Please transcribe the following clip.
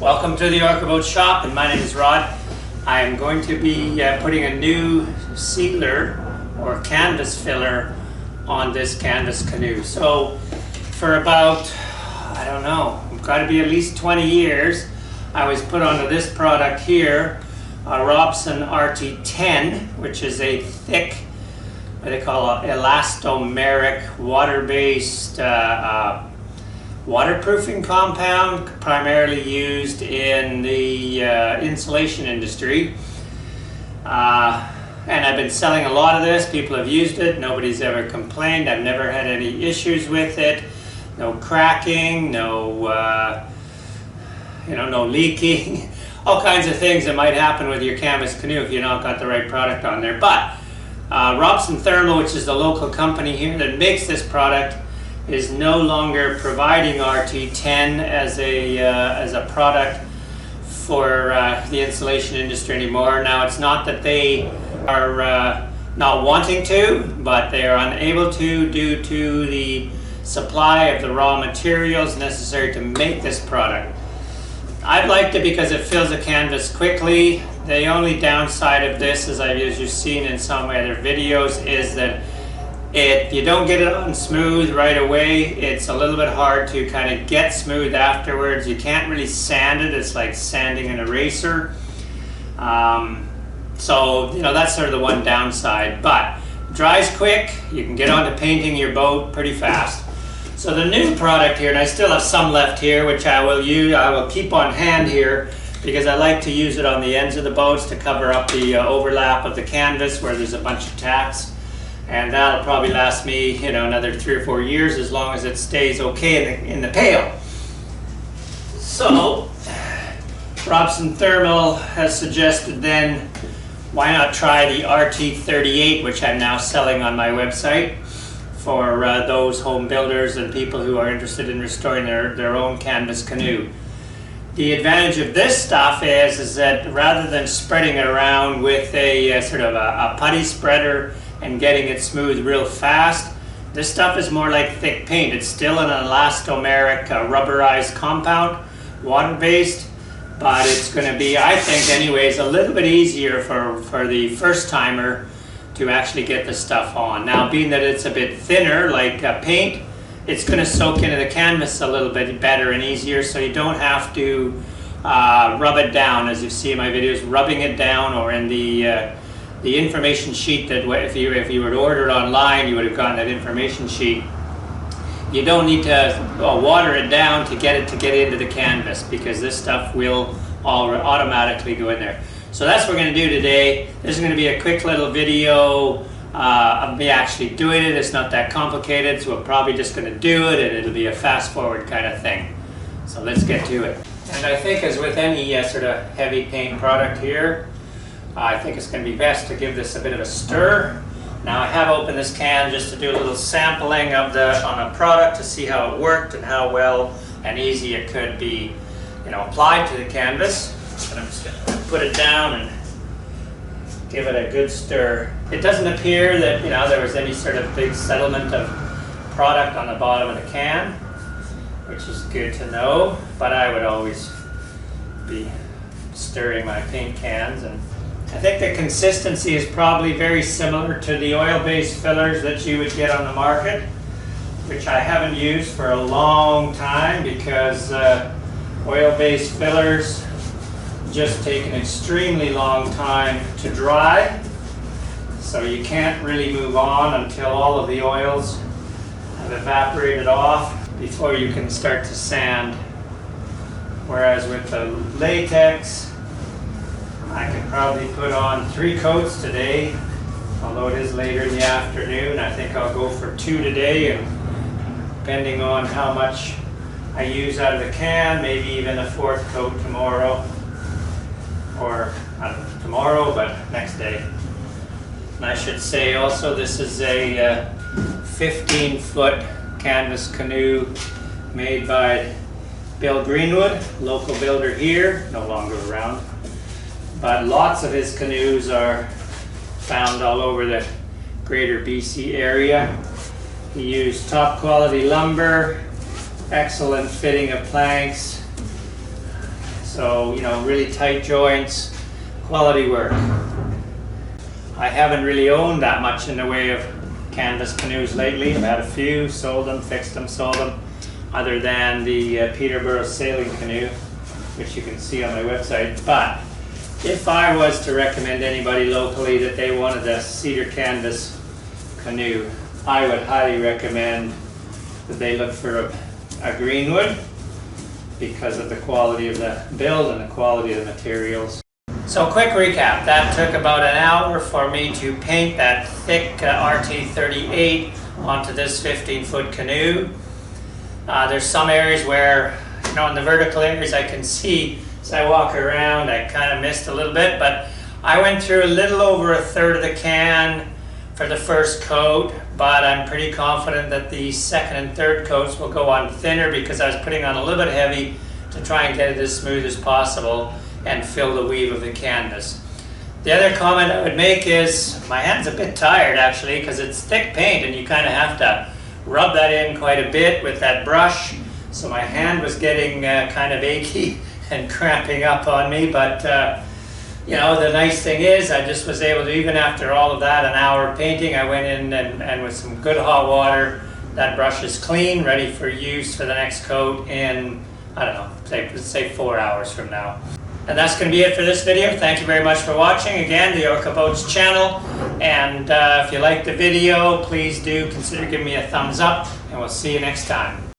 Welcome to the Orca Boat Shop, and my name is Rod. I am going to be putting a new sealer or canvas filler on this canvas canoe. So for about, I don't know, it's got to be at least 20 years, I was put onto this product here, a Robson RT10, which is a thick, what they call an elastomeric water-based waterproofing compound, primarily used in the insulation industry. And I've been selling a lot of this. People have used it. Nobody's ever complained. I've never had any issues with it. No cracking, no no leaking. All kinds of things that might happen with your canvas canoe if you not got the right product on there. But Robson Thermal, which is the local company here that makes this product, is no longer providing RT10 as a product for the insulation industry anymore. Now, it's not that they are not wanting to, but they are unable to due to the supply of the raw materials necessary to make this product. I've liked it because it fills a canvas quickly. The only downside of this, as you've seen in some of my other videos, is that you don't get it on smooth right away. It's a little bit hard to kind of get smooth afterwards. You can't really sand it. It's like sanding an eraser. So, that's sort of the one downside. But dries quick. You can get on to painting your boat pretty fast. So the new product here, and I still have some left here, which I will keep on hand here because I like to use it on the ends of the boats to cover up the overlap of the canvas where there's a bunch of tacks. And that'll probably last me, another 3 or 4 years as long as it stays okay in the pail. So, Robson Thermal has suggested then, why not try the RT38, which I'm now selling on my website for those home builders and people who are interested in restoring their own canvas canoe. The advantage of this stuff is that rather than spreading it around with a sort of a putty spreader and getting it smooth real fast, this stuff is more like thick paint. It's still an elastomeric rubberized compound, water-based, but it's going to be, I think anyways, a little bit easier for the first timer to actually get the stuff on. Now, being that it's a bit thinner like paint, it's going to soak into the canvas a little bit better and easier, so you don't have to rub it down, as you see in my videos, rubbing it down, or in the information sheet that if you were to order it online, you would have gotten that information sheet. You don't need to water it down to get into the canvas, because this stuff will automatically go in there. So that's what we're going to do today. This is going to be a quick little video of me actually doing it. It's not that complicated, so we're probably just going to do it, and it'll be a fast forward kind of thing. So let's get to it. And I think, as with any sort of heavy paint product here, I think it's going to be best to give this a bit of a stir. Now, I have opened this can just to do a little sampling on a product to see how it worked and how well and easy it could be, applied to the canvas. But I'm just going to put it down and give it a good stir. It doesn't appear that there was any sort of big settlement of product on the bottom of the can, which is good to know. But I would always be stirring my paint cans, and I think the consistency is probably very similar to the oil-based fillers that you would get on the market, which I haven't used for a long time because oil-based fillers just take an extremely long time to dry, so you can't really move on until all of the oils have evaporated off before you can start to sand. Whereas with the latex, I could probably put on 3 coats today, although it is later in the afternoon. I think I'll go for 2 today, and depending on how much I use out of the can, maybe even a 4th coat tomorrow, or not tomorrow, but next day. And I should say also, this is a 15-foot canvas canoe made by Bill Greenwood, local builder here, no longer around. But lots of his canoes are found all over the greater BC area. He used top quality lumber, excellent fitting of planks, So, you know, really tight joints, quality work. I haven't really owned that much in the way of canvas canoes lately. I've had a few, sold them, fixed them, sold them, other than the Peterborough sailing canoe, which you can see on my website. But if I was to recommend anybody locally that they wanted a cedar canvas canoe, I would highly recommend that they look for a greenwood because of the quality of the build and the quality of the materials. So quick recap, that took about an hour for me to paint that thick RT38 onto this 15-foot canoe. There's some areas where, you know, in the vertical areas I can see as I walk around, I kind of missed a little bit, but I went through a little over a third of the can for the first coat, but I'm pretty confident that the second and third coats will go on thinner because I was putting on a little bit heavy to try and get it as smooth as possible and fill the weave of the canvas. The other comment I would make is my hand's a bit tired actually because it's thick paint and you kind of have to rub that in quite a bit with that brush. So my hand was getting kind of achy and cramping up on me, but you know, the nice thing is I just was able to, even after all of that, an hour of painting, I went in and with some good hot water, that brush is clean, ready for use for the next coat in, I don't know, say 4 hours from now. And that's going to be it for this video. Thank you very much for watching. Again, the Orca Boats channel. And if you liked the video, please do consider giving me a thumbs up, and we'll see you next time.